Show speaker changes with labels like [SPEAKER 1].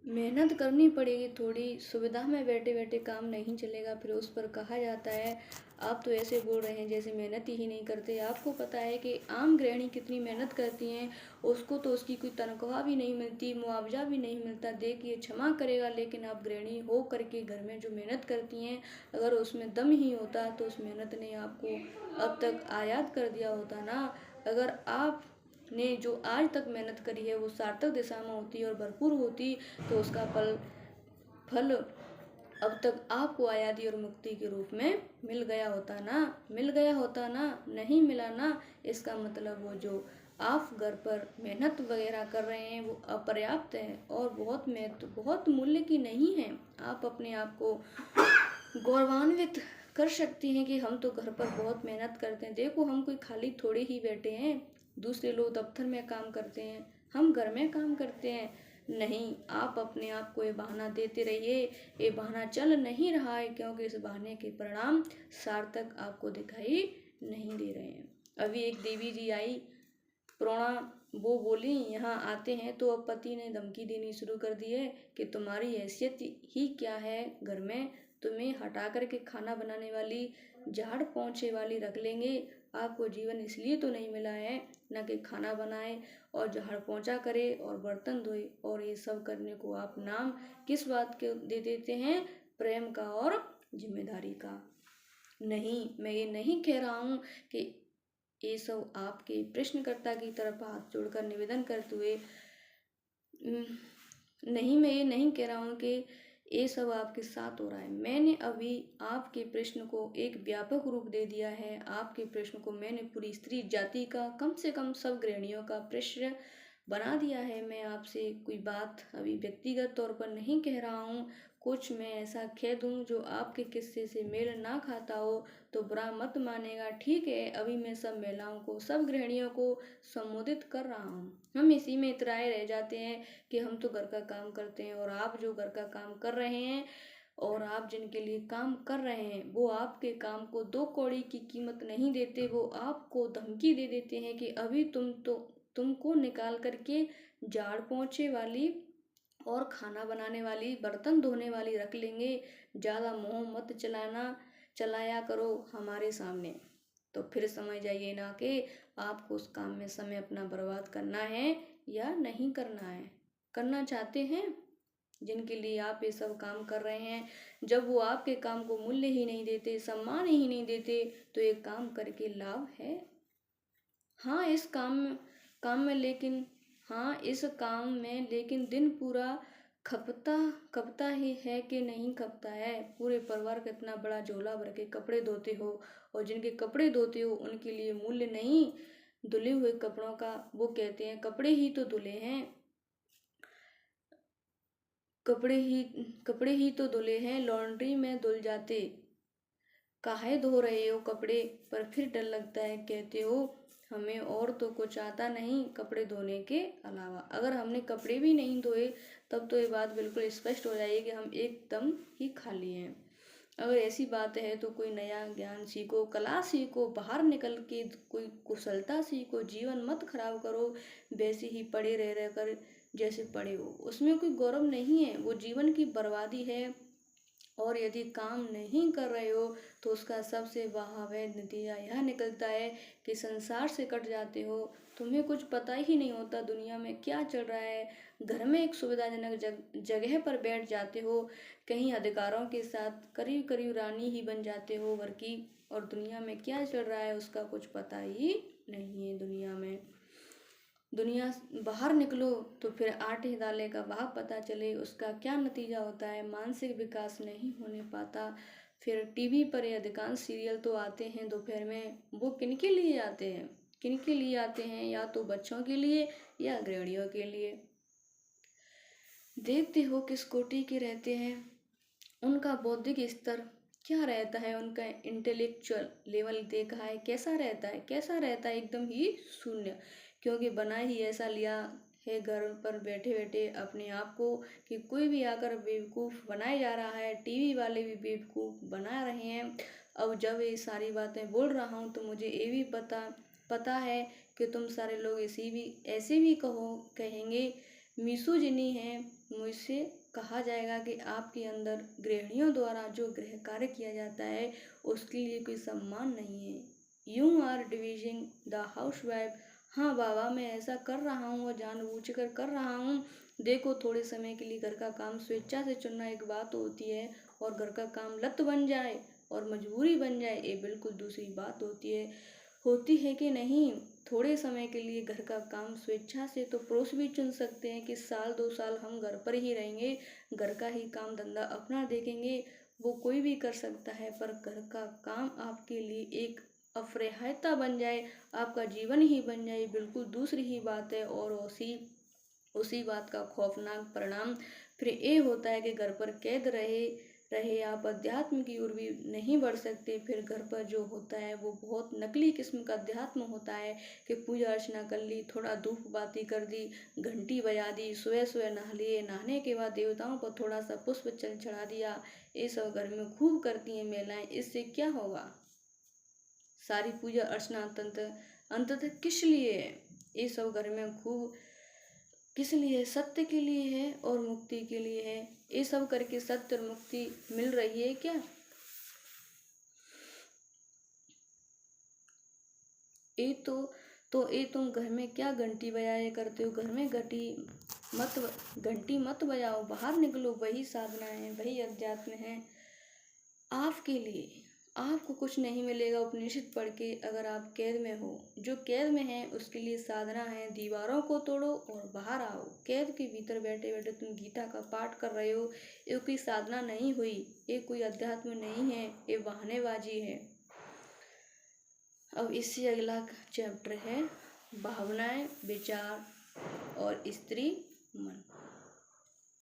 [SPEAKER 1] मेहनत करनी पड़ेगी थोड़ी, सुविधा में बैठे बैठे काम नहीं चलेगा। फिर उस पर कहा जाता है आप तो ऐसे बोल रहे हैं जैसे मेहनत ही नहीं करते। आपको पता है कि आम गृहिणी कितनी मेहनत करती हैं, उसको तो उसकी कोई तनख्वाह भी नहीं मिलती, मुआवजा भी नहीं मिलता। देखिए क्षमा करेगा, लेकिन आप गृहिणी हो करके घर में जो मेहनत करती हैं, अगर उसमें दम ही होता तो उस मेहनत ने आपको अब तक आयात कर दिया होता ना। अगर आप ने जो आज तक मेहनत करी है वो सार्थक दिशा में होती और भरपूर होती, तो उसका फल फल अब तक आपको आज़ादी और मुक्ति के रूप में मिल गया होता ना। मिल गया होता ना, नहीं मिला ना। इसका मतलब वो जो आप घर पर मेहनत वगैरह कर रहे हैं वो अपर्याप्त है और बहुत मूल्य की नहीं है। आप अपने आप को गौरवान्वित कर सकती हैं कि हम तो घर पर बहुत मेहनत करते हैं। देखो हम कोई खाली थोड़े ही बैठे हैं, दूसरे लोग दफ्तर में काम करते हैं, हम घर में काम करते हैं। नहीं, आप अपने आप को ये बहाना देते रहिए। ये बहाना चल नहीं रहा है, क्योंकि इस बहाने के परिणाम सार्थक आपको दिखाई नहीं दे रहे हैं। अभी एक देवी जी आई, प्रोणा, वो बोली यहाँ आते हैं तो अब पति ने धमकी देनी शुरू कर दी है कि तुम्हारी हैसियत ही क्या है घर में, तुम्हें हटा करके खाना बनाने वाली, झाड़ पोंछे वाली रख लेंगे। आपको जीवन इसलिए तो नहीं मिला है न कि खाना बनाए और झाड़ पोंछा करे और बर्तन धोए, और ये सब करने को आप नाम किस बात के दे देते हैं? प्रेम का और जिम्मेदारी का। नहीं, मैं ये नहीं कह रहा हूँ कि ये सब आपके प्रश्नकर्ता की तरफ हाथ जोड़कर निवेदन करते हुए नहीं, मैं ये नहीं कह रहा हूँ कि ये सब आपके साथ हो रहा है। मैंने अभी आपके प्रश्न को एक व्यापक रूप दे दिया है। आपके प्रश्न को मैंने पूरी स्त्री जाति का, कम से कम सब गृहिणियों का प्रश्न बना दिया है। मैं आपसे कोई बात अभी व्यक्तिगत तौर पर नहीं कह रहा हूँ। कुछ मैं ऐसा कह दूँ जो आपके किस्से से मेल ना खाता हो तो बुरा मत मानेगा, ठीक है? अभी मैं सब महिलाओं को, सब गृहिणियों को संबोधित कर रहा हूँ। हम इसी में इतराए रह जाते हैं कि हम तो घर का काम करते हैं, और आप जो घर का काम कर रहे हैं और आप जिनके लिए काम कर रहे हैं वो आपके काम को दो कौड़ी की कीमत नहीं देते। वो आपको धमकी दे देते हैं कि अभी तुमको निकाल करके झाड़ पोंछे वाली और खाना बनाने वाली, बर्तन धोने वाली रख लेंगे। ज़्यादा मोह मत चलाया करो हमारे सामने। तो फिर समझ जाइए ना कि आपको उस काम में समय अपना बर्बाद करना है या नहीं करना है। करना चाहते हैं जिनके लिए आप ये सब काम कर रहे हैं, जब वो आपके काम को मूल्य ही नहीं देते, सम्मान ही नहीं देते, तो ये काम करके लाभ है? हाँ इस काम में लेकिन हाँ इस काम में लेकिन दिन पूरा खपता खपता ही है कि नहीं खपता है? पूरे परिवार का इतना बड़ा झोला भर के कपड़े धोते हो, और जिनके कपड़े धोते हो उनके लिए मूल्य नहीं धुले हुए कपड़ों का। वो कहते हैं कपड़े ही तो धुले हैं, लॉन्ड्री में धुल जाते, काहे धो रहे हो कपड़े? पर फिर डर लगता है, कहते हो हमें और तो कुछ आता नहीं कपड़े धोने के अलावा। अगर हमने कपड़े भी नहीं धोए तब तो ये बात बिल्कुल स्पष्ट हो जाएगी कि हम एकदम ही खाली हैं। अगर ऐसी बात है तो कोई नया ज्ञान सीखो, कला सीखो, बाहर निकल के कोई कुशलता सीखो। जीवन मत खराब करो वैसे ही पड़े रह कर जैसे पड़े हो, उसमें कोई गौरव नहीं है, वो जीवन की बर्बादी है। और यदि काम नहीं कर रहे हो तो उसका सबसे वाहवाह नतीजा यह निकलता है कि संसार से कट जाते हो। तुम्हें कुछ पता ही नहीं होता दुनिया में क्या चल रहा है। घर में एक सुविधाजनक जगह पर बैठ जाते हो, कहीं अधिकारों के साथ करीब करीब रानी ही बन जाते हो घर की, और दुनिया में क्या चल रहा है उसका कुछ पता ही नहीं है। दुनिया बाहर निकलो तो फिर आटे दाले का भाव पता चले, उसका क्या नतीजा होता है। मानसिक विकास नहीं होने पाता। फिर टीवी पर ये अधिकांश सीरियल तो आते हैं दोपहर में, वो किनके लिए आते हैं? किनके लिए आते हैं? या तो बच्चों के लिए या गृहिणियों के लिए। देखते हो किस कोटि के रहते हैं, उनका बौद्धिक स्तर क्या रहता है, उनका इंटेलेक्चुअल लेवल देखा है कैसा रहता है? कैसा रहता है? एकदम ही शून्य। क्योंकि बना ही ऐसा लिया है घर पर बैठे बैठे अपने आप को कि कोई भी आकर बेवकूफ़ बनाया जा रहा है, टीवी वाले भी बेवकूफ़ बना रहे हैं। अब जब ये सारी बातें बोल रहा हूँ तो मुझे ये भी पता है कि तुम सारे लोग ऐसे भी कहेंगे मिसोजिनी है, मुझसे कहा जाएगा कि आपके अंदर गृहिणियों द्वारा जो गृह कार्य किया जाता है उसके लिए कोई सम्मान नहीं है। You are dividing the house wife. हाँ बाबा, मैं ऐसा कर रहा हूँ और जानबूझकर कर रहा हूँ। देखो, थोड़े समय के लिए घर का काम स्वेच्छा से चुनना एक बात होती है और घर का काम लत बन जाए और मजबूरी बन जाए ये बिल्कुल दूसरी बात होती है कि नहीं। थोड़े समय के लिए घर का काम स्वेच्छा से तो पुरुष भी चुन सकते हैं कि साल 2 साल हम घर पर ही रहेंगे, घर का ही काम धंधा अपना देखेंगे, वो कोई भी कर सकता है। पर घर का काम आपके लिए एक अपरिहार्यता बन जाए, आपका जीवन ही बन जाए, बिल्कुल दूसरी ही बात है। और उसी बात का खौफनाक परिणाम फिर ये होता है कि घर पर कैद रहे आप अध्यात्म की ओर भी नहीं बढ़ सकते। फिर घर पर जो होता है वो बहुत नकली किस्म का अध्यात्म होता है कि पूजा अर्चना कर ली, थोड़ा धूप बाती कर दी, घंटी बजा दी, सुबह सुबह नहा लिए, नहाने के बाद देवताओं पर थोड़ा सा पुष्प चढ़ा दिया। ये सब घर में खूब करती हैं महिलाएं। इससे क्या होगा? सारी पूजा अर्चना अंततः किस लिए है? ये सब घर में खूब किस लिए? सत्य के लिए है और मुक्ति के लिए है। ये सब करके सत्य और मुक्ति मिल रही है क्या? ये ये तुम घर में क्या घंटी बजाया करते हो? घर में घंटी मत बजाओ, बाहर निकलो। वही साधना है, वही अध्यात्म है आपके लिए। आपको कुछ नहीं मिलेगा उपनिषद पढ़ के अगर आप कैद में हो। जो कैद में है उसके लिए साधना है, दीवारों को तोड़ो और बाहर आओ। कैद के भीतर बैठे बैठे तुम गीता का पाठ कर रहे हो, ये कोई साधना नहीं हुई, ये कोई अध्यात्म नहीं है, ये बहानेबाजी है। अब इससे अगला चैप्टर है भावनाएं, विचार और स्त्री मन।